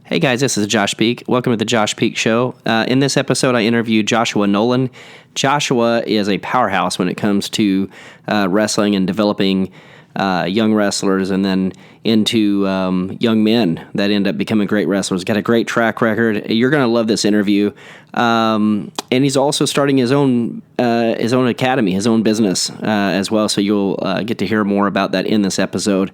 Hey guys, this is Josh Peak. Welcome to the Josh Peak Show. In this episode, I interviewed Joshua Nolan. Joshua is a powerhouse when it comes to wrestling and developing young wrestlers and then into young men that end up becoming great wrestlers. Got a great track record. You're going to love this interview. And he's also starting his own academy, his own business as well. So you'll get to hear more about that in this episode.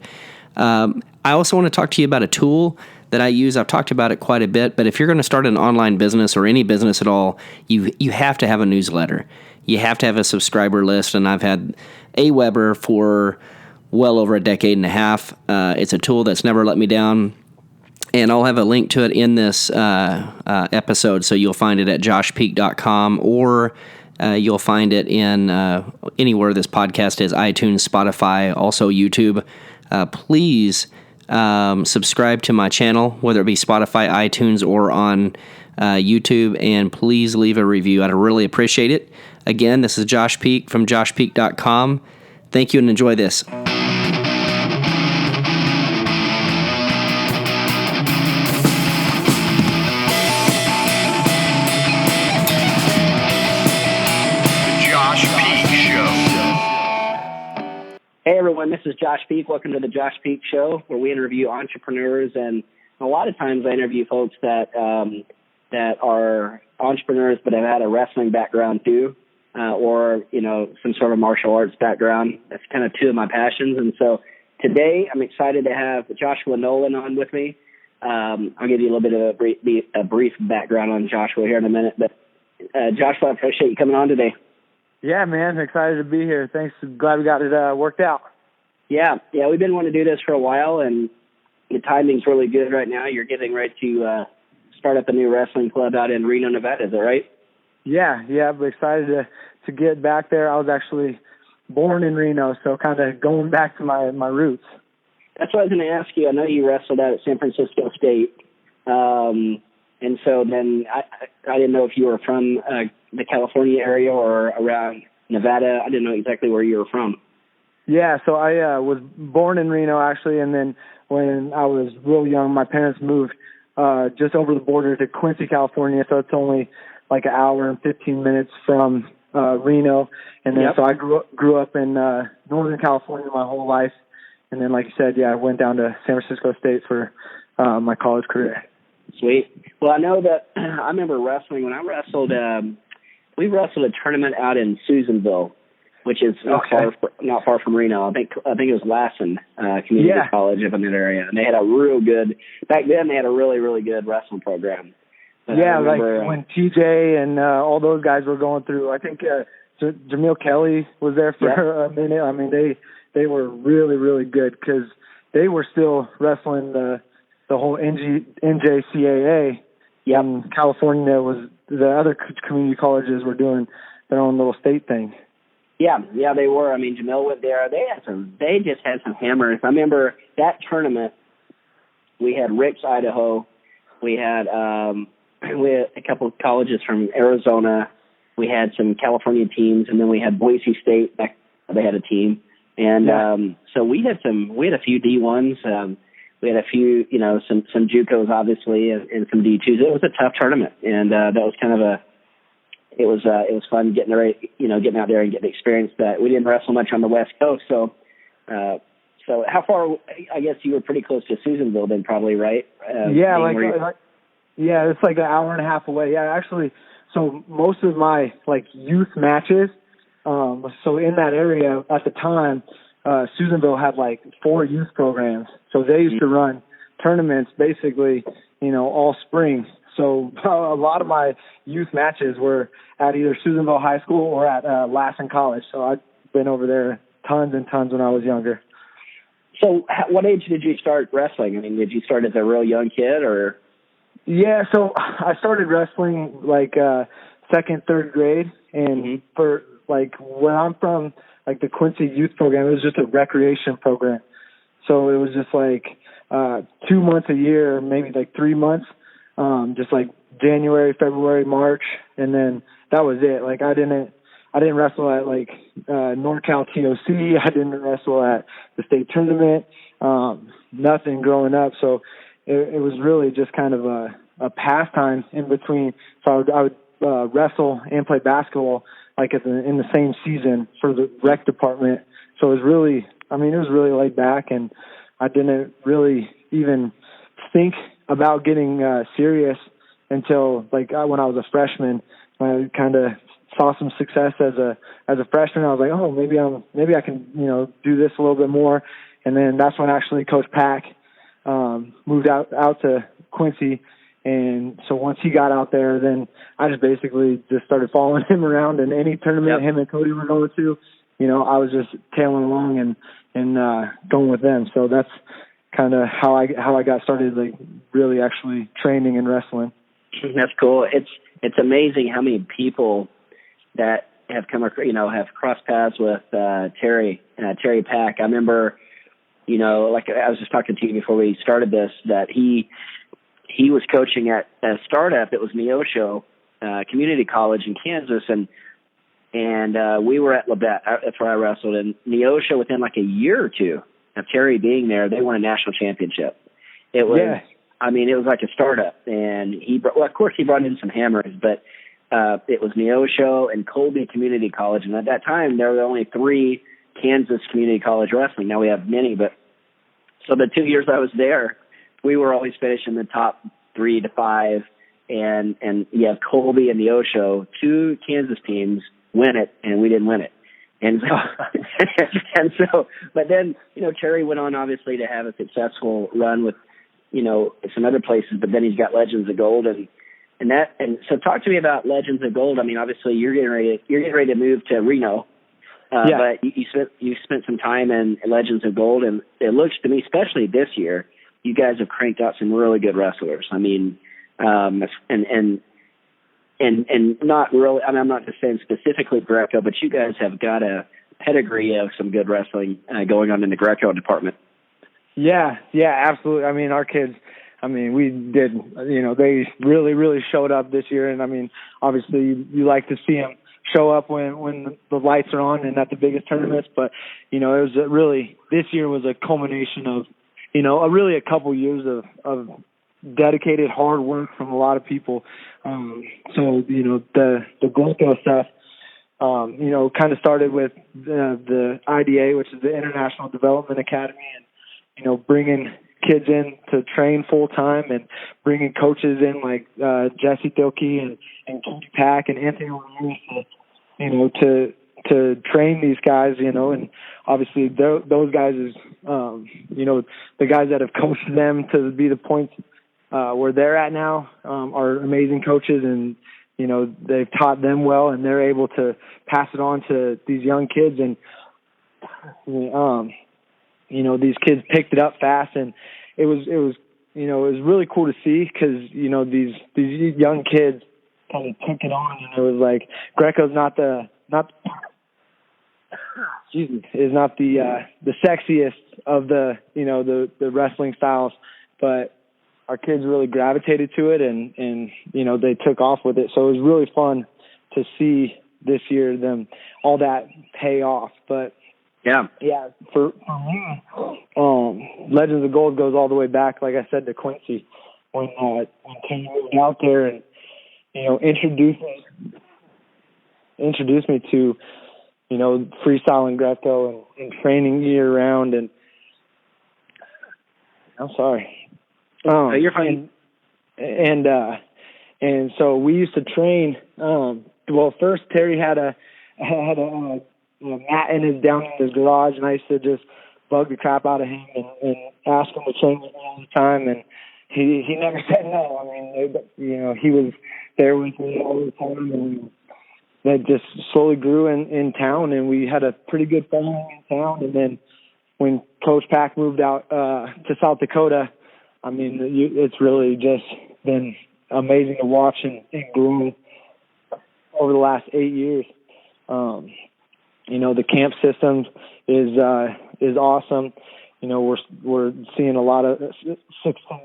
I also want to talk to you about a tool that I use. I've talked about it quite a bit, but if you're going to start an online business or any business at all, you have to have a newsletter. You have to have a subscriber list, and I've had AWeber for well over a decade and a half. It's a tool that's never let me down, and I'll have a link to it in this episode, so you'll find it at joshpeak.com, or you'll find it in anywhere this podcast is, iTunes, Spotify, also YouTube. Please subscribe to my channel, whether it be Spotify, iTunes, or on YouTube, and please leave a review. I'd really appreciate it. Again, this is Josh Peak from joshpeak.com. Thank you and enjoy this. Hey everyone, this is Josh Peak. Welcome to the Josh Peak Show, where we interview entrepreneurs, and a lot of times I interview folks that are entrepreneurs but have had a wrestling background too, or some sort of martial arts background. That's kind of two of my passions, and so today I'm excited to have Joshua Nolan on with me. I'll give you a little bit of a brief background on Joshua here in a minute, but Joshua, I appreciate you coming on today. Yeah, man, excited to be here. Thanks. Glad we got it worked out. Yeah, we've been wanting to do this for a while, and the timing's really good right now. You're getting ready to start up a new wrestling club out in Reno, Nevada. Is that right? Yeah, I'm excited to get back there. I was actually born in Reno, so kind of going back to my roots. That's what I was going to ask you. I know you wrestled out at San Francisco State, and so then I didn't know if you were from the California area or around Nevada. I didn't know exactly where you were from. Yeah, so I was born in Reno, actually, and then when I was real young, my parents moved just over the border to Quincy, California, so it's only like an hour and 15 minutes from Reno. And then So I grew up in Northern California my whole life, and then, like you said, I went down to San Francisco State for my college career. Sweet. Well, I know that I remember wrestling. When I wrestled, we wrestled a tournament out in Susanville, which is not far from Reno. I think it was Lassen Community College up in that area, and they had a real good. Back then, they had a really, really good wrestling program. But remember, like when TJ and all those guys were going through. I think Jamil Kelly was there for a minute. I mean, they were really, really good because they were still wrestling the whole NJCAA. In California, was the other community colleges were doing their own little state thing. Yeah, they were. I mean, Jamil went there. They just had some hammers. I remember that tournament. We had Ricks, Idaho. We had a couple of colleges from Arizona. We had some California teams, and then we had Boise State. They had a team, and so we had a few D1s. We had a few, some JUCOs obviously, and some D2s. It was a tough tournament, and that was kind of it was fun getting out there and getting the experience that we didn't wrestle much on the West Coast. So how far? I guess you were pretty close to Susanville then, probably, right? It's like an hour and a half away. Yeah, actually. So most of my youth matches. So in that area at the time. Susanville had 4 youth programs, so they used to run tournaments basically, all spring. So a lot of my youth matches were at either Susanville High School or at Lassen College. So I've been over there tons and tons when I was younger. So what age did you start wrestling? I mean, did you start as a real young kid or? Yeah, so I started wrestling second, third grade, and for where I'm from, the Quincy youth program, it was just a recreation program. So it was just 2 months a year, maybe 3 months, just January, February, March, and then that was it. I didn't wrestle at NorCal TOC. I didn't wrestle at the state tournament. Nothing growing up. So it was really just kind of a pastime in between. So I would wrestle and play basketball like in the same season for the rec department. So it was really, it was really laid back, and I didn't really even think about getting serious until when I was a freshman. I kind of saw some success as a freshman. I was like, oh, maybe I can do this a little bit more. And then that's when actually Coach Pack moved out to Quincy. And so once he got out there, then I just basically just started following him around, and any tournament him and Cody were going to, I was just tailing along and going with them. So that's kind of how I got started, like really actually training and wrestling. That's cool. It's amazing how many people that have have crossed paths with Terry Pack. I remember, like I was just talking to you before we started this, that he was coaching at a startup. It was Neosho Community College in Kansas, and we were at Labette. That's where I wrestled. And Neosho, within like a year or two of Terry being there, they won a national championship. It was, it was like a startup. And of course, he brought in some hammers, but it was Neosho and Colby Community College. And at that time, there were only 3 Kansas Community College wrestling. Now we have many, but so the 2 years I was there, we were always finishing the top 3 to 5, and you have Colby and Neosho, 2 Kansas teams win it, and we didn't win it. And so, but then, Terry went on obviously to have a successful run with, some other places, but then he's got Legends of Gold, and so talk to me about Legends of Gold. Obviously you're getting ready to move to Reno. But you spent some time in Legends of Gold, and it looks to me, especially this year, you guys have cranked out some really good wrestlers. And not really. I'm not just saying specifically Greco, but you guys have got a pedigree of some good wrestling going on in the Greco department. Yeah, absolutely. Our kids. We did. They really, really showed up this year, and obviously you like to see them show up when the lights are on and at the biggest tournaments. But it was this year was a culmination of really a couple years of dedicated hard work from a lot of people. So the Greco stuff kind of started with the IDA, which is the International Development Academy, and bringing kids in to train full time, and bringing coaches in like Jesse Thilke and Cody Pack and Anthony Ramirez to train these guys, and obviously those guys is the guys that have coached them to be the points where they're at now are amazing coaches, and they've taught them well, and they're able to pass it on to these young kids, and these kids picked it up fast, and it was really cool to see, because these young kids kind of took it on, and it was like Greco's not the sexiest of the wrestling styles, but our kids really gravitated to it, and they took off with it. So it was really fun to see this year them all that pay off. But for me, Legends of Gold goes all the way back, like I said, to Quincy, when Tim moved out there and introduced me to freestyle and Greco and training year round. And I'm sorry. You're fine. And so we used to train. First Terry had a mat down in his garage, and I used to just bug the crap out of him and ask him to train with me all the time, and he never said no. He was there with me all the time, and that just slowly grew in town, and we had a pretty good following in town. And then when Coach Pack moved out to South Dakota, it's really just been amazing to watch and grow over the last 8 years. The camp system is awesome. We're seeing a lot of success.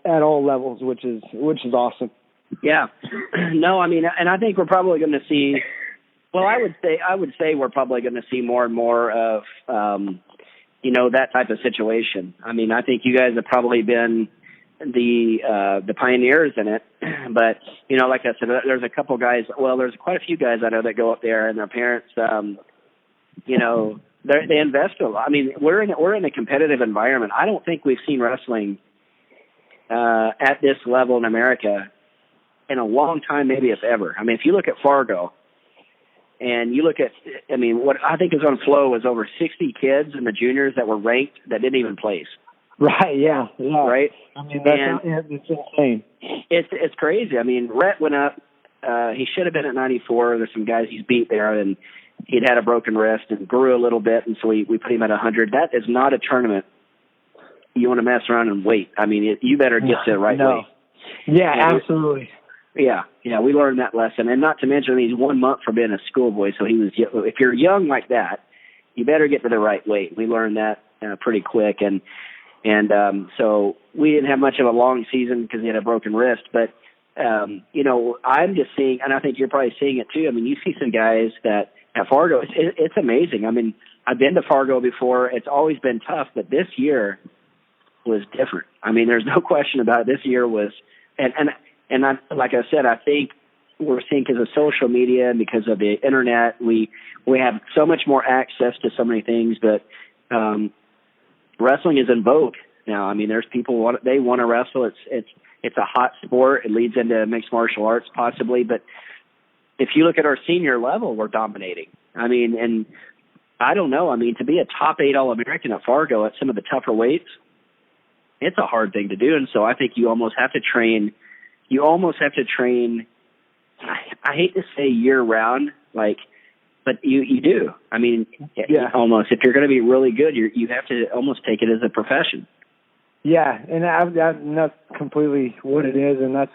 At all levels, which is awesome. Yeah. No, and I think we're probably going to see Well, I would say we're probably going to see more and more of, that type of situation. I mean, I think you guys have probably been the pioneers in it, but like I said, there's a couple guys. Well, there's quite a few guys I know that go up there, and their parents, they invest a lot. I mean, we're in a competitive environment. I don't think we've seen wrestling at this level in America in a long time, maybe if ever. I mean, if you look at Fargo, and you look at, what I think is on Flow was over 60 kids in the juniors that were ranked that didn't even place. Right. Yeah. Right. I mean, it's insane. It's crazy. I mean, Rhett went up. He should have been at 94. There's some guys he's beat there, and he'd had a broken wrist and grew a little bit, and so we put him at 100. That is not a tournament you want to mess around and wait. I mean, you better get to the right weight. Yeah, absolutely. Yeah, we learned that lesson, and not to mention he's 1 month from being a schoolboy, so if you're young like that, you better get to the right weight. We learned that pretty quick, and so we didn't have much of a long season because he had a broken wrist, but I'm just seeing, and I think you're probably seeing it too. I mean, you see some guys that at Fargo, it's amazing. I mean, I've been to Fargo before. It's always been tough, but this year was different. I mean, there's no question about it. This year was, and like I said, I think we're seeing because of social media and because of the internet, we have so much more access to so many things. But wrestling is in vogue now. I mean, there's people they want to wrestle. It's a hot sport. It leads into mixed martial arts possibly. But if you look at our senior level, we're dominating. I mean, and I don't know. I mean, to be a top 8 All-American at Fargo at some of the tougher weights, it's a hard thing to do. And so I think you almost have to train. I hate to say year round, but you do. I mean, almost. If you're going to be really good, you have to almost take it as a profession. Yeah, and that's completely what it is, and that's,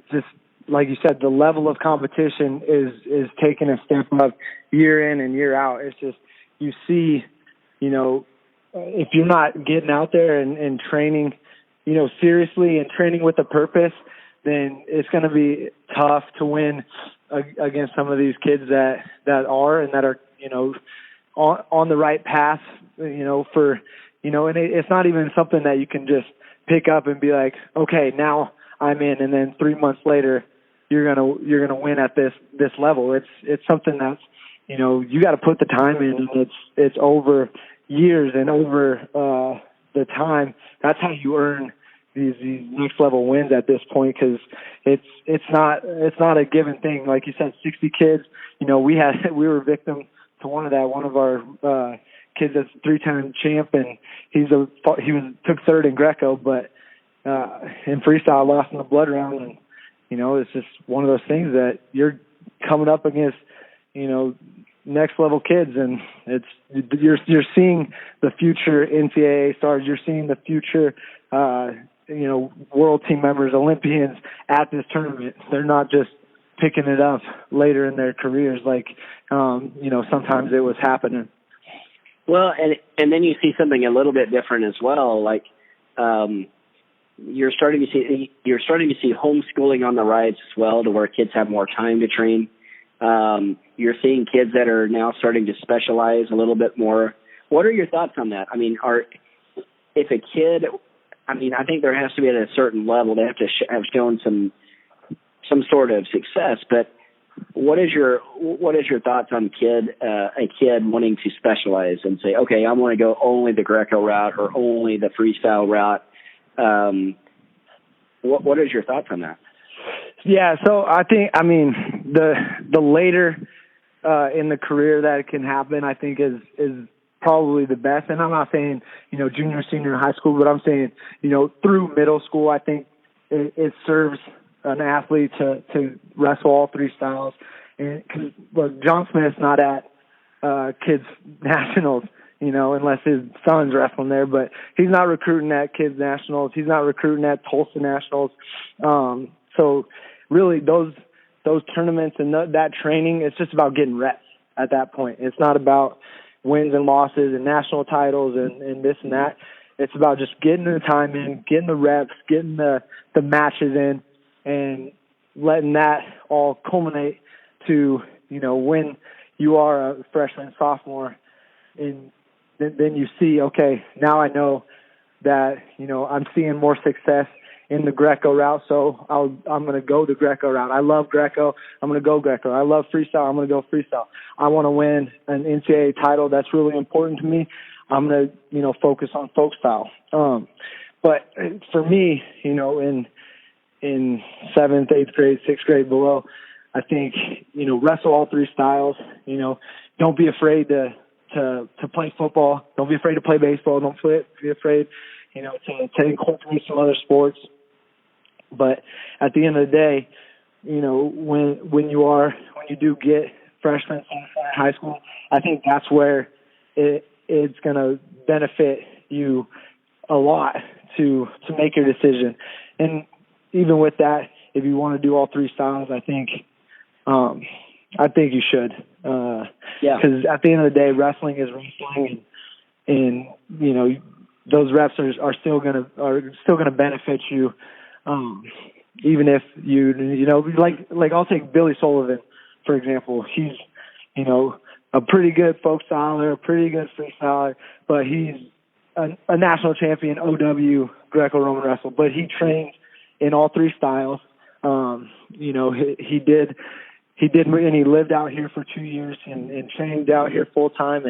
just like you said, the level of competition is taking a step up year in and year out. It's just, you see, if you're not getting out there and training, seriously and training with a purpose, then it's going to be tough to win against some of these kids that are and that are, on the right path, and it's not even something that you can just pick up and be like, okay, now I'm in, and then 3 months later you're gonna win at this level. It's something that's, you got to put the time in, and it's over years and over the time. That's how you earn these next level wins at this point, because it's not a given thing. Like you said, 60 kids. We were victim to one of our kids that's 3-time champ, and he took third in Greco, but in freestyle lost in the blood round, and it's just one of those things that you're coming up against, next level kids, and you're seeing the future NCAA stars, you're seeing the future world team members, Olympians at this tournament. They're not just picking it up later in their careers like sometimes it was happening. Well, and then you see something a little bit different as well. Like you're starting to see homeschooling on the rise as well, to where kids have more time to train. You're seeing kids that are now starting to specialize a little bit more. What are your thoughts on that? I mean, if a kid, I think there has to be at a certain level, they have to have shown some sort of success. But what is your thoughts on a kid wanting to specialize and say, okay, I want to go only the Greco route or only the freestyle route? What is your thoughts on that? Yeah, so I think, the later in the career that it can happen, I think is probably the best. And I'm not saying, junior, senior, high school, but I'm saying, through middle school, I think it serves an athlete to wrestle all three styles. And cause, John Smith's not at kids nationals, unless his son's wrestling there, but he's not recruiting at kids nationals. He's not recruiting at Tulsa nationals. So really those tournaments and that training, it's just about getting reps at that point. It's not about wins and losses and national titles and this and that. It's about just getting the time in, getting the reps, getting the matches in, and letting that all culminate to, when you are a freshman, sophomore, and then you see, okay, now I know that, I'm seeing more success in the Greco route, so I'm going to go the Greco route. I love Greco. I'm going to go Greco. I love freestyle. I'm going to go freestyle. I want to win an NCAA title. That's really important to me. I'm going to, focus on folk style. But for me, in 7th, 8th grade, 6th grade below, I think, wrestle all three styles. Don't be afraid to play football. Don't be afraid to play baseball. Don't be afraid, to incorporate some other sports. But at the end of the day, when you do get freshman, sophomore in high school, I think that's where it's going to benefit you a lot to make your decision. And even with that, if you want to do all three styles, I think you should. Because at the end of the day, wrestling is wrestling, and those reps are still gonna benefit you. Even if like I'll take Billy Sullivan, for example. He's, a pretty good folk styler, a pretty good freestyler, but he's a national champion OW Greco-Roman wrestle, but he trains in all three styles. He did, and he lived out here for 2 years and trained out here full time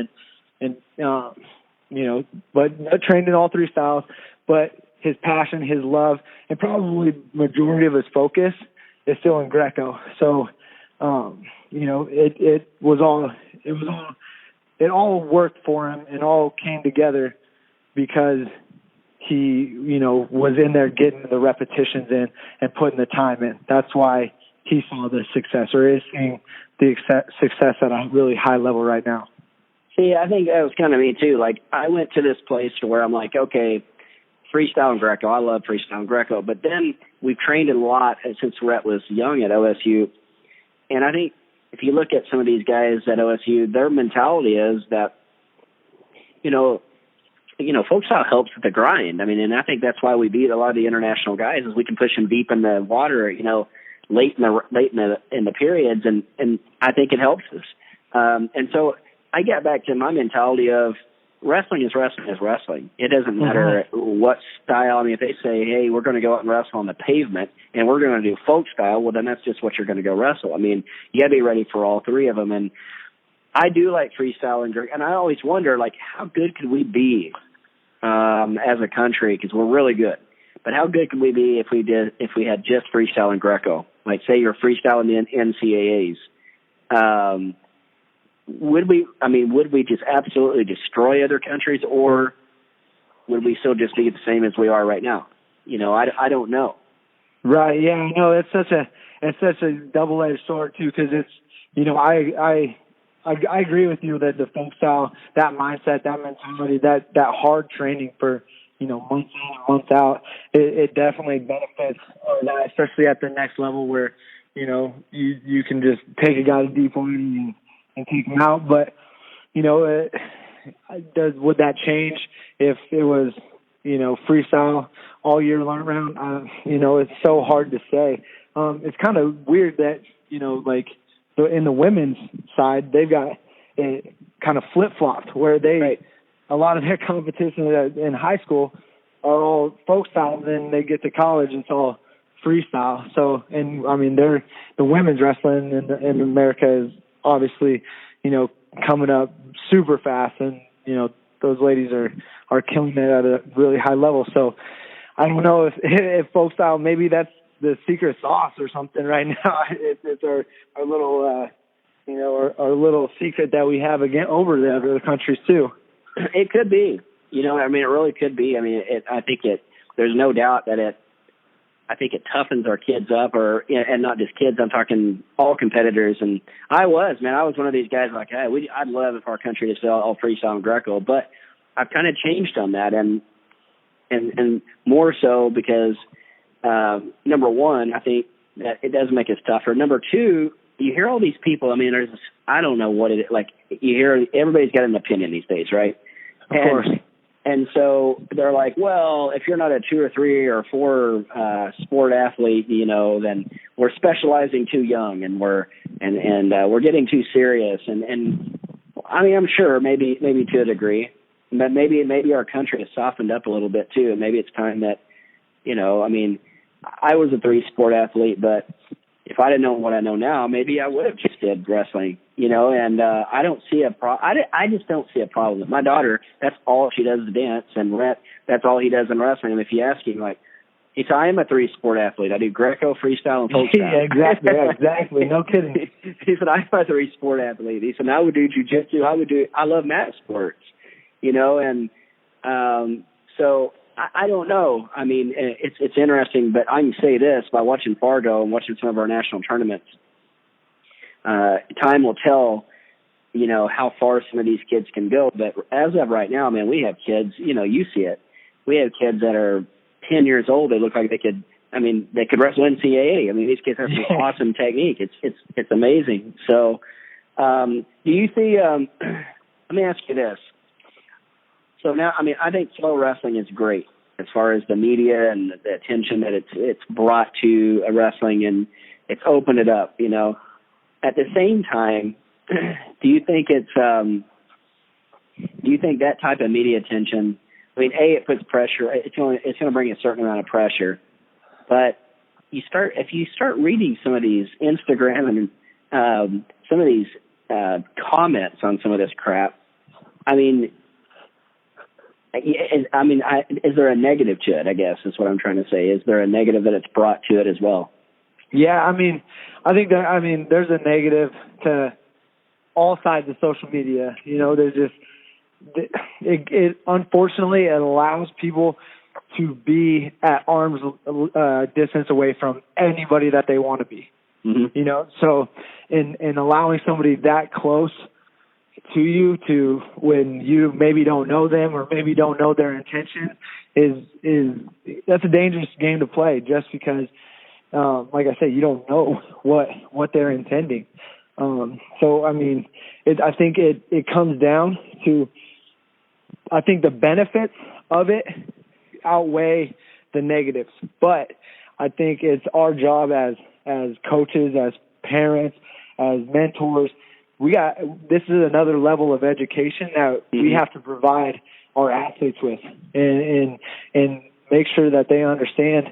but trained in all three styles, but his passion, his love, and probably majority of his focus is still in Greco. So, it all worked for him and all came together because he, was in there getting the repetitions in and putting the time in. That's why he saw the success, or is seeing the success at a really high level right now. See, I think that was kind of me too. Like, I went to this place to where I'm like, okay, freestyle and Greco. I love freestyle and Greco. But then we've trained a lot since Rhett was young at OSU. And I think if you look at some of these guys at OSU, their mentality is that, folk style helps with the grind. I mean, and I think that's why we beat a lot of the international guys, is we can push them deep in the water, late in the periods, and I think it helps us. And so I get back to my mentality of wrestling is wrestling. It doesn't matter what style. I mean, if they say, hey, we're going to go out and wrestle on the pavement and we're going to do folk style, well, then that's just what you're going to go wrestle. I mean, you got to be ready for all three of them. And I do like freestyle and I always wonder, like, how good could we be as a country? Because we're really good. But how good could we be if we had just freestyle and Greco? Like, say you're freestyle in the NCAAs. Would we just absolutely destroy other countries, or would we still just be the same as we are right now? I don't know. Right. Yeah. No, it's such a double-edged sword too, because it's, I agree with you that the folk style, that mindset, that mentality, that hard training for, month in and month out, it definitely benefits that, especially at the next level where, you can just take a guy to deep one and take him out. But, would that change if it was, freestyle all year round? It's so hard to say. It's kind of weird that, in the women's side, they've got it kind of flip-flopped where a lot of their competition in high school are all folk style, and then they get to college and it's all freestyle. So, and I mean, the women's wrestling in America is obviously, coming up super fast, and, those ladies are killing it at a really high level. So I don't know if folk style, maybe that's the secret sauce or something right now. It's our little, our little secret that we have over the other countries too. It could be, it really could be. I mean, there's no doubt that I think it toughens our kids up, and not just kids, I'm talking all competitors. And I was one of these guys like, hey, I'd love if our country to sell all freestyle and Greco, but I've kind of changed on that, and more so because, number one, I think that it does make us tougher. Number two, you hear all these people. I mean, there's I don't know what it is. Like, you hear everybody's got an opinion these days, right? Of course. And so they're like, well, if you're not a 2 or 3 or 4 sport athlete, then we're specializing too young, and we're getting too serious. And I mean, I'm sure maybe to a degree, but maybe our country has softened up a little bit too. And maybe it's time that, I mean, I was a 3 sport athlete, but if I didn't know what I know now, maybe I would have just did wrestling, and I don't see I just don't see a problem. My daughter, that's all she does is dance, and Rhett, that's all he does in wrestling. And if you ask him, like, he said, I am a 3 sport athlete. I do Greco, freestyle, and folk style. Yeah, exactly. Yeah, exactly. No kidding. He said, I'm a 3 sport athlete. He said, I would do jiu-jitsu. I love mat sports, and so I don't know. I mean, it's interesting, but I can say this by watching Fargo and watching some of our national tournaments. Time will tell, how far some of these kids can go. But as of right now, man, we have kids, you see it. We have kids that are 10 years old. They look like they could wrestle NCAA. I mean, these kids have some awesome technique. It's amazing. So, do you see, let me ask you this. So now, I mean, I think Flow Wrestling is great as far as the media and the attention that it's brought to wrestling, and it's opened it up, At the same time, do you think that type of media attention, I mean, it puts pressure. It's going to bring a certain amount of pressure, but if you start reading some of these Instagram and some of these comments on some of this crap, I mean, is there a negative to it? I guess is what I'm trying to say. Is there a negative that it's brought to it as well? Yeah, I mean, I think there's a negative to all sides of social media. There's just it unfortunately it allows people to be at arm's distance away from anybody that they want to be. Mm-hmm. So in allowing somebody that close to you to when you maybe don't know them or maybe don't know their intention is that's a dangerous game to play, just because like I said, you don't know what they're intending. So I mean, I think it comes down to, I think the benefits of it outweigh the negatives, but I think it's our job as coaches, as parents, as mentors. This is another level of education that we have to provide our athletes with, and make sure that they understand,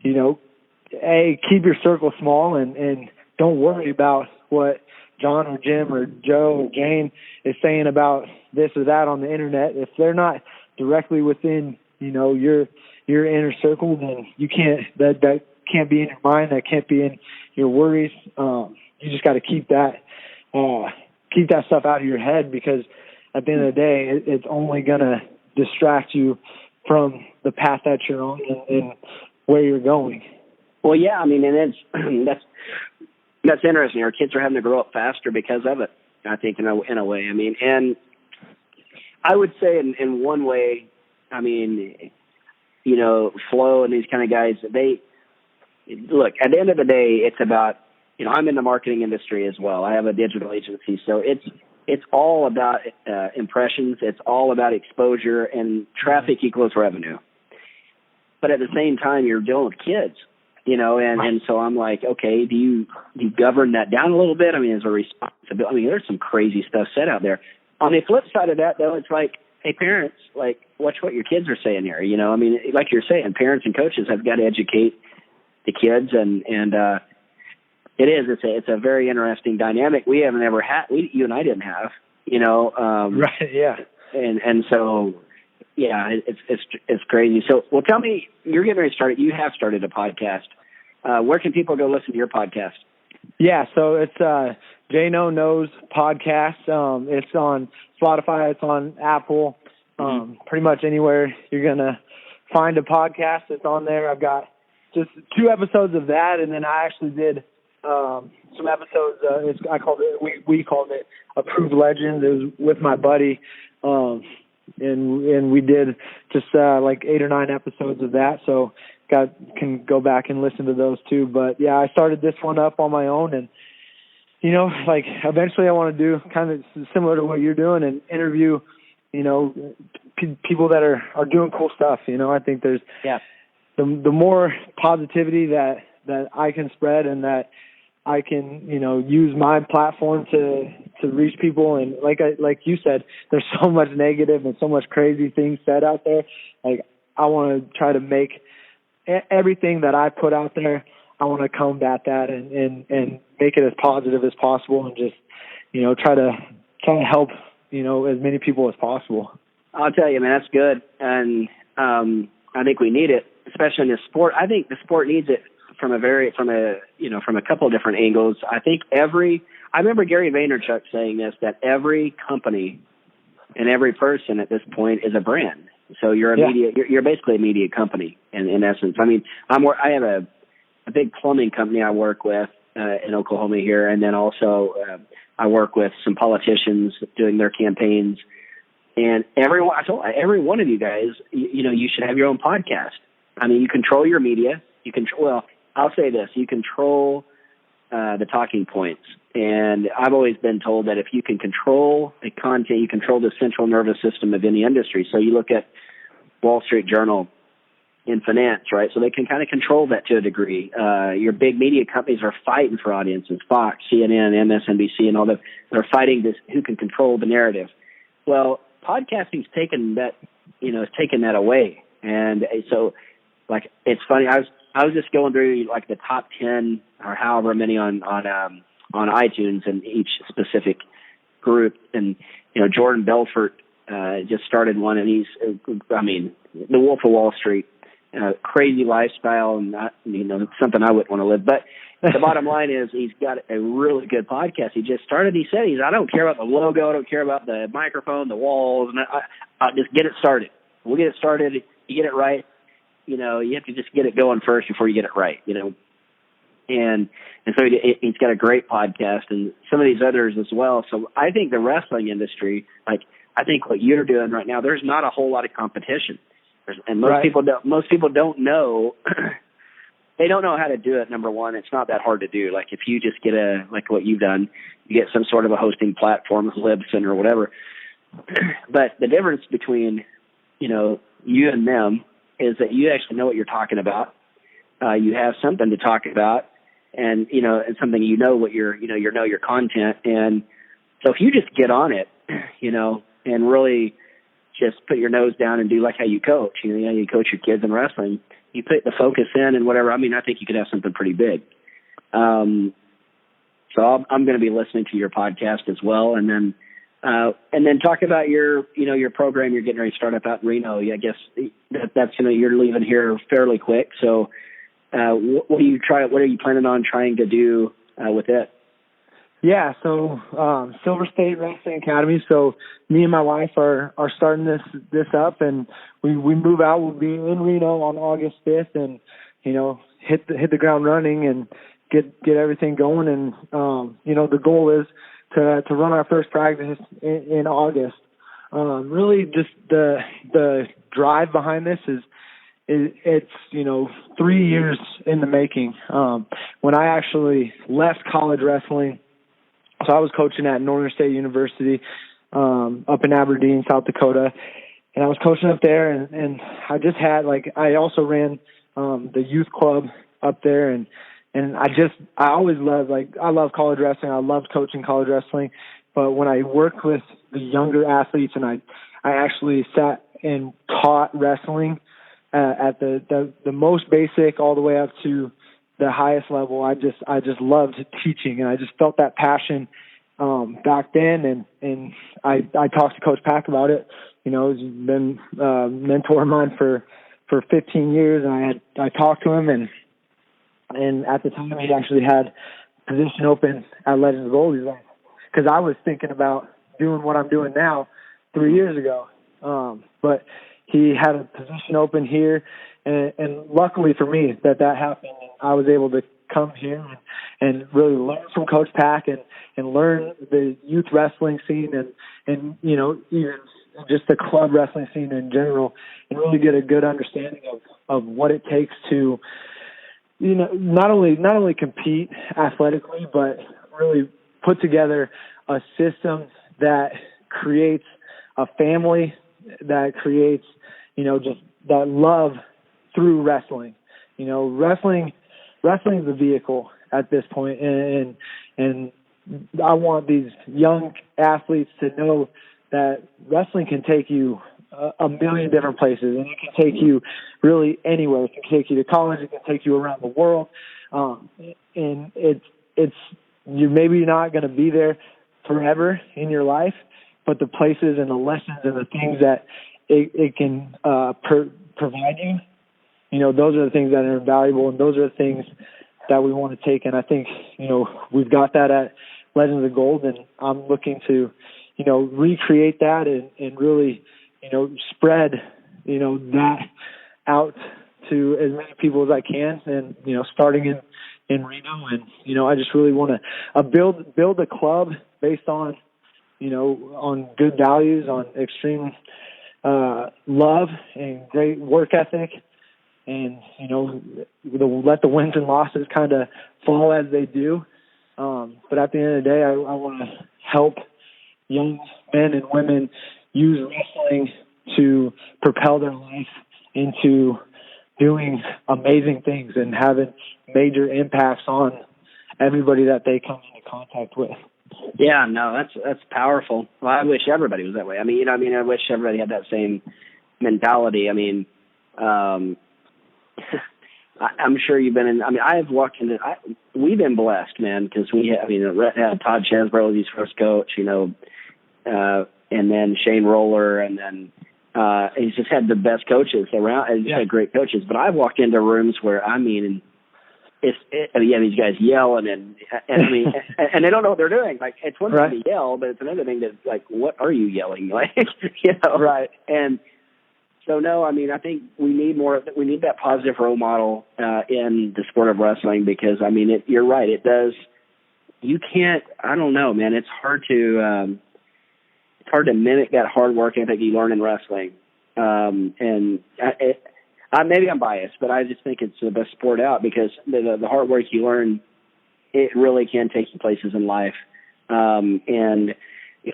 keep your circle small and don't worry about what John or Jim or Joe or Jane is saying about this or that on the internet. If they're not directly within, your inner circle, then you can't, that can't be in your mind. That can't be in your worries. You just got to keep that stuff out of your head, because at the end of the day, it's only going to distract you from the path that you're on and where you're going. Well, yeah, I mean, and that's interesting. Our kids are having to grow up faster because of it, I think, in a way. I mean, and I would say in one way, I mean, Flo and these kind of guys, they look, at the end of the day, it's about, I'm in the marketing industry as well. I have a digital agency, so it's all about impressions. It's all about exposure, and traffic equals revenue. But at the same time, you're dealing with kids, and so I'm like, okay, do you govern that down a little bit? I mean, is there responsibility? I mean, there's some crazy stuff said out there. On the flip side of that, though, it's like, hey, parents, like, watch what your kids are saying here. I mean, like you're saying, parents and coaches have got to educate the kids, and it's a very interesting dynamic we haven't ever had. You and I didn't have, right. Yeah. And so, yeah, it's crazy. So, well, tell me, you're getting ready to start. You have started a podcast. Where can people go listen to your podcast? Yeah. So it's Jano Knows Podcast. It's on Spotify. It's on Apple. Pretty much anywhere you're going to find a podcast, it's on there. I've got just 2 episodes of that. And then I actually did some episodes. We called it Approved Legends. It was with my buddy, and we did just like 8 or 9 episodes of that. So can go back and listen to those too. But yeah, I started this one up on my own, and like eventually I want to do kind of similar to what you're doing and interview people that are doing cool stuff. I think there's the more positivity that I can spread and that I can, use my platform to reach people. And like you said, there's so much negative and so much crazy things said out there. Like, I want to try to make everything that I put out there, I want to combat that and make it as positive as possible and just, try to help, as many people as possible. I'll tell you, man, that's good. And I think we need it, especially in this sport. I think the sport needs it from a couple of different angles. I think I remember Gary Vaynerchuk saying this, that every company and every person at this point is a brand. So you're you're basically a media company in essence. I mean, I have a big plumbing company I work with in Oklahoma here, and then also I work with some politicians doing their campaigns. And every one of you guys, you should have your own podcast. I mean, you control your media. I'll say this: you control the talking points. And I've always been told that if you can control the content, you control the central nervous system of any industry. So you look at Wall Street Journal in finance, right? So they can kind of control that to a degree. Your big media companies are fighting for audiences, Fox, CNN, MSNBC, and all that. They're fighting who can control the narrative. Well, podcasting's taken that away. And so, like, it's funny. I was just going through like the top 10 or however many on iTunes in each specific group, and Jordan Belfort just started one, and he's the Wolf of Wall Street, crazy lifestyle, and something I wouldn't want to live. But the bottom line is he's got a really good podcast. He just started. He said I don't care about the logo, I don't care about the microphone, the walls, and I just get it started. We'll get it started. You get it right. You have to just get it going first before you get it right. And so he's got a great podcast and some of these others as well. So I think the wrestling industry, I think what you're doing right now, there's not a whole lot of competition. And most people don't know, they don't know how to do it. Number one, it's not that hard to do. Like if you just get like what you've done, you get some sort of a hosting platform, Libsyn or whatever. But the difference between, you and them is that you actually know what you're talking about. You have something to talk about, and it's something what your content. And so if you just get on it, and really just put your nose down and do like how you coach. You coach your kids in wrestling. You put the focus in and whatever. I mean, I think you could have something pretty big. So I'm going to be listening to your podcast as well, and then talk about your program you're getting ready to start up out in Reno. I guess that's you're leaving here fairly quick. So what are you planning on trying to do with it? Yeah, so Silver State Wrestling Academy. So me and my wife are starting this up, and we move out. We'll be in Reno on August 5th, and hit the ground running and get everything going. And the goal is to run our first practice in August. Really, just the drive behind this is it's 3 years in the making. When I actually left college wrestling, so I was coaching at Northern State University up in Aberdeen, South Dakota, and I was coaching up there, and I just had I also ran the youth club up there, and I always loved I love college wrestling. I loved coaching college wrestling, but when I worked with the younger athletes and I actually sat and taught wrestling at the most basic all the way up to the highest level, I just loved teaching, and I just felt that passion back then, and I talked to Coach Pack about it. He's been a mentor of mine for 15 years, and I talked to him, and at the time he actually had a position open at Legends of Oldies, because I was thinking about doing what I'm doing now 3 years ago, but he had a position open here, and luckily for me that happened. I was able to come here and really learn from Coach Pack and learn the youth wrestling scene and even just the club wrestling scene in general, and really get a good understanding of what it takes to not only compete athletically, but really put together a system that creates a family that creates, just that love through wrestling. Wrestling is the vehicle at this point, and I want these young athletes to know that wrestling can take you a million different places, and it can take you really anywhere. It can take you to college. It can take you around the world. And you're maybe not going to be there forever in your life, but the places and the lessons and the things that it can provide you, those are the things that are invaluable, and those are the things that we want to take. And I think, we've got that at Legends of Gold, and I'm looking to, recreate that and really, spread, that out to as many people as I can, and, starting in Reno. And, I just really want to build a club based on, on good values, on extreme love and great work ethic, and, let the wins and losses kind of fall as they do. But at the end of the day, I want to help young men and women use wrestling to propel their life into doing amazing things and having major impacts on everybody that they come into contact with. Yeah, no, that's powerful. Well, I wish everybody was that way. I wish everybody had that same mentality. I'm sure you've been in. I've walked into. We've been blessed, man, because we had Todd Chesbrough as his first coach, and then Shane Roller, and then he's just had the best coaches around, and had great coaches. But I've walked into rooms where these guys yelling and and they don't know what they're doing. Like, it's one thing to yell, but it's another thing to, like, what are you yelling? Like, Right. And so, no, I think we need that positive role model in the sport of wrestling, because, you're right. It does. You can't, I don't know, man. It's hard to mimic that hard work ethic you learn in wrestling. Maybe I'm biased, but I just think it's the best sport out, because the hard work you learn, it really can take you places in life. And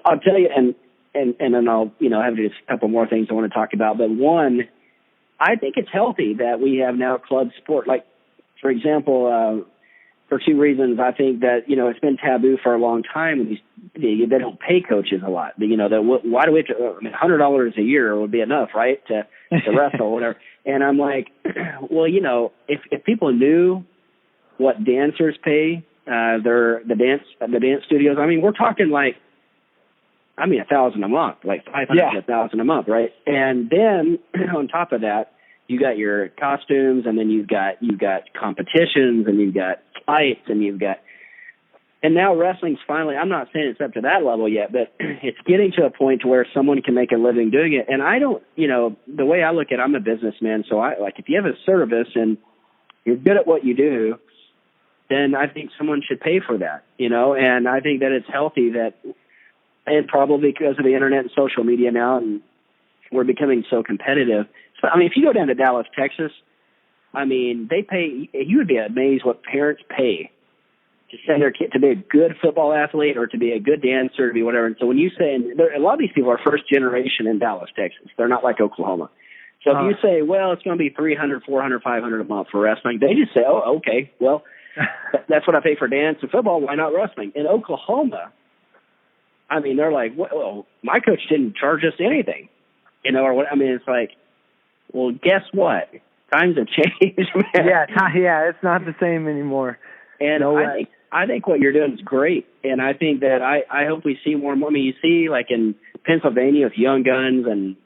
I'll tell you, and then I'll, have just a couple more things I want to talk about. But one, I think it's healthy that we have now club sport. Like, for example, for two reasons. I think that, it's been taboo for a long time. They don't pay coaches a lot. Why do we have to, $100 a year would be enough, right? To wrestle or whatever. And I'm like, well, if people knew what dancers pay, the dance studios, we're talking like, $1,000 a month, like $500 to $1,000 a month, right? And then on top of that, you got your costumes, and then you've got competitions, and you've got fights, and now wrestling's finally, I'm not saying it's up to that level yet, but it's getting to a point to where someone can make a living doing it. And I don't, the way I look at it, I'm a businessman, so if you have a service and you're good at what you do, then I think someone should pay for that, and I think that it's healthy that, and probably because of the internet and social media now, and we're becoming so competitive. So, if you go down to Dallas, Texas, they pay, you would be amazed what parents pay to send their kid to be a good football athlete or to be a good dancer, to be whatever. And so when you say, and a lot of these people are first generation in Dallas, Texas. They're not like Oklahoma. So if you say, well, it's going to be $300, $400, $500 a month for wrestling, they just say, oh, okay, well, that's what I pay for dance and football. Why not wrestling? In Oklahoma, they're like, well, my coach didn't charge us anything, or what? It's like, well, guess what? Times have changed, man. Yeah, it's not the same anymore. And I think what you're doing is great, and I think that I hope we see more and more. You see, like in Pennsylvania with Young Guns, and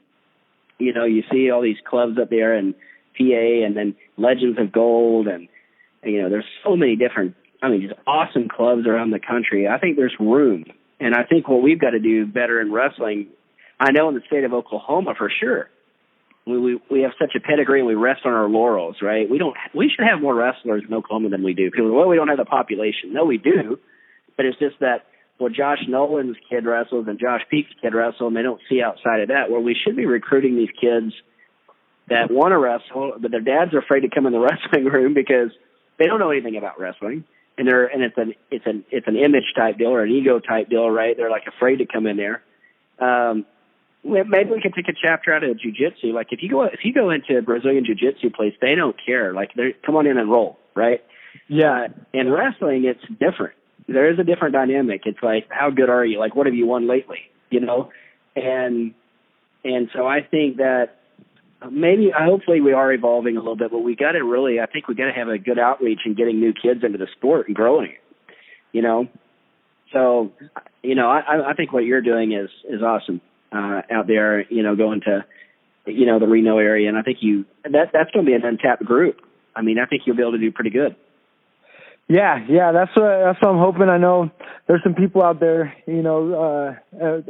you see all these clubs up there in PA, and then Legends of Gold, and there's so many different, just awesome clubs around the country. I think there's room, and I think what we've got to do better in wrestling, I know in the state of Oklahoma for sure, we have such a pedigree and we rest on our laurels, right? We should have more wrestlers in Oklahoma than we do. People, well, we don't have the population. No, we do, but it's just that, well, Josh Nolan's kid wrestles and Josh Peak's kid wrestle, and they don't see outside of that. Where we should be recruiting these kids that want to wrestle, but their dads are afraid to come in the wrestling room because they don't know anything about wrestling, and it's an image type deal or an ego type deal, right? They're like afraid to come in there. maybe we could take a chapter out of jiu-jitsu. Like if you go into a Brazilian jiu-jitsu place, they don't care. Like they come on in and roll, right? Yeah. In wrestling, it's different. There is a different dynamic. It's like, how good are you? Like, what have you won lately? You know, and so I think that hopefully we are evolving a little bit, but I think we got to have a good outreach in getting new kids into the sport and growing it. You know, so I think what you're doing is awesome out there. You know, going to the Reno area, and I think that's going to be an untapped group. I mean, I think you'll be able to do pretty good. Yeah, that's what I'm hoping. I know there's some people out there,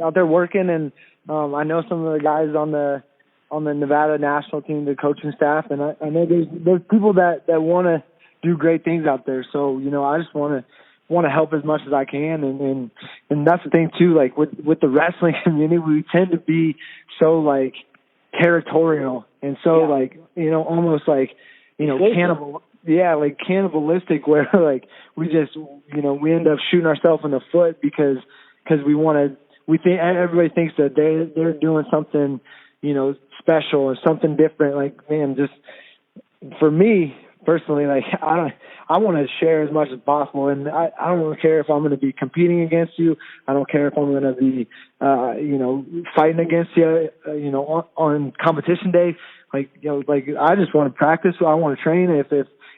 out there working, and I know some of the guys on the Nevada national team, the coaching staff, and I know there's people that want to do great things out there. So I just want to help as much as I can, and that's the thing too. Like with the wrestling community, we tend to be so like territorial and so like almost like cannibal. Yeah, like cannibalistic, where like we just we end up shooting ourselves in the foot because we think everybody thinks that they're doing something special or something different. Like, man, just for me personally, like I want to share as much as possible, and I don't really care if I'm going to be competing against you. I don't care if I'm going to be fighting against you on competition day. Like I just want to practice. I want to train.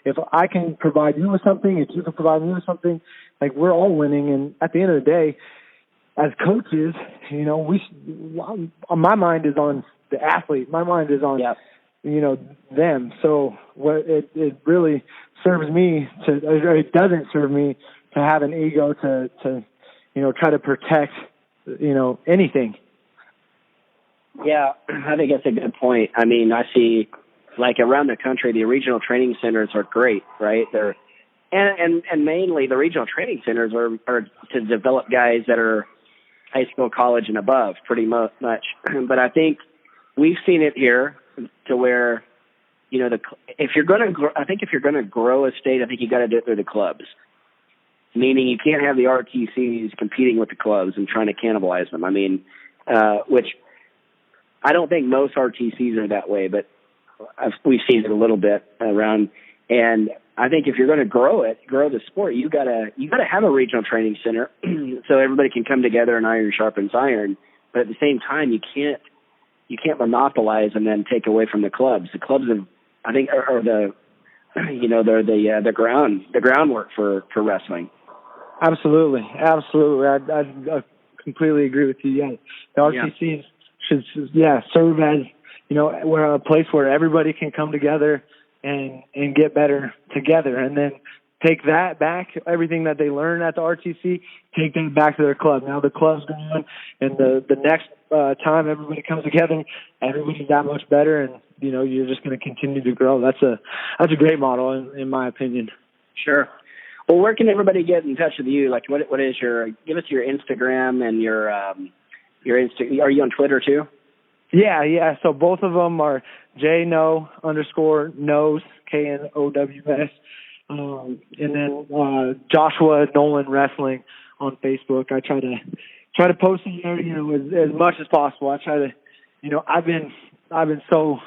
If I can provide you with something, if you can provide me with something, like we're all winning. And at the end of the day, as coaches, my mind is on the athlete. My mind is on, them. So what it really serves me or it doesn't serve me to have an ego to try to protect, anything. Yeah, I think that's a good point. I mean, I see, like around the country, the regional training centers are great, right? They're and mainly the regional training centers are to develop guys that are high school, college, and above, pretty much. But I think we've seen it here to where, if you're going to grow a state, I think you got to do it through the clubs. Meaning you can't have the RTCs competing with the clubs and trying to cannibalize them. I mean, which I don't think most RTCs are that way, but we've seen it a little bit around. And I think if you're going to grow the sport, you gotta have a regional training center so everybody can come together and iron sharpens iron. But at the same time, you can't monopolize and then take away from the clubs. The clubs are the groundwork for wrestling. Absolutely. I completely agree with you. Yeah, the RTCs should serve as we're a place where everybody can come together and get better together, and then take that back, everything that they learn at the RTC, take them back to their club. Now the club's going, and the next time everybody comes together, everybody's that much better, and you're just going to continue to grow. That's a great model in my opinion. Sure. Well, where can everybody get in touch with you? Like, what is give us your Instagram and your Are you on Twitter too? Yeah. So both of them are @JNO_knows, KNOWS. And then Joshua Nolan Wrestling on Facebook. I try to post in there, as much as possible. I try to, I've been so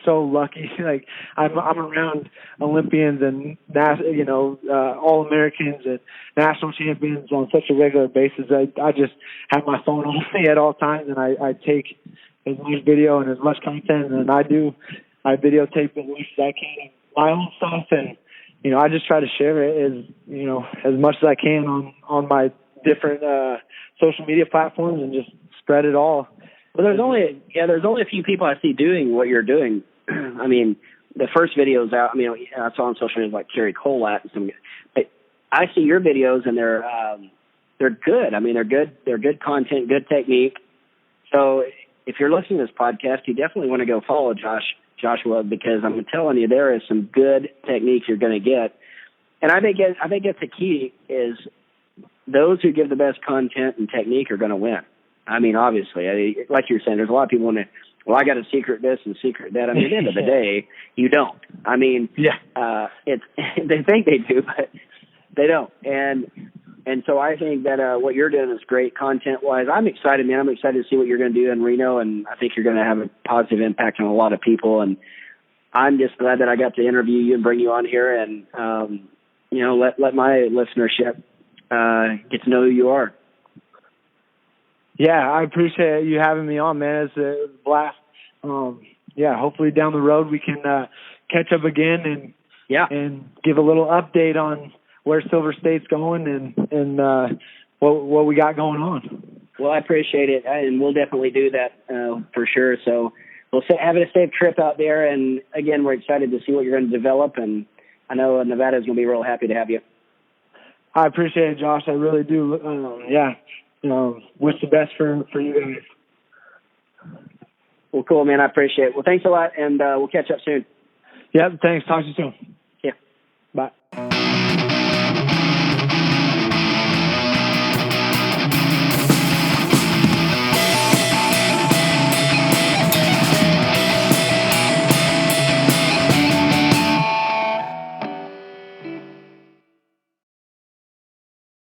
lucky. Like I'm around Olympians and All-Americans and national champions on such a regular basis. I just have my phone on me at all times, and I take as much video and as much content, and I videotape as much as I can my own stuff, and I just try to share it as much as I can on my different social media platforms and just spread it all. Well, there's only a few people I see doing what you're doing. I mean, the first videos out. I mean, I saw on social media like Kerry Colat and some. But I see your videos and they're good. I mean, they're good. They're good content, good technique. So if you're listening to this podcast, you definitely want to go follow Joshua, because I'm telling you, there is some good techniques you're going to get. And I think that's the key is those who give the best content and technique are going to win. I mean, obviously, like you're saying, there's a lot of people want to, I got a secret this and secret that. I mean, at the end of the day, you don't. I mean, they think they do, but they don't. And And so I think that what you're doing is great content-wise. I'm excited, man. I'm excited to see what you're going to do in Reno, and I think you're going to have a positive impact on a lot of people. And I'm just glad that I got to interview you and bring you on here and, let my listenership get to know who you are. Yeah, I appreciate you having me on, man. It's a blast. Hopefully down the road we can catch up again and give a little update on where Silver State's going and what we got going on. Well, I appreciate it, and we'll definitely do that for sure. So we'll have a safe trip out there, and again, we're excited to see what you're going to develop, and I know Nevada's going to be real happy to have you. I appreciate it, Josh. I really do. Wish the best for you guys. Well, cool, man. I appreciate it. Well, thanks a lot, and we'll catch up soon. Yep, thanks. Talk to you soon. Yeah. Bye.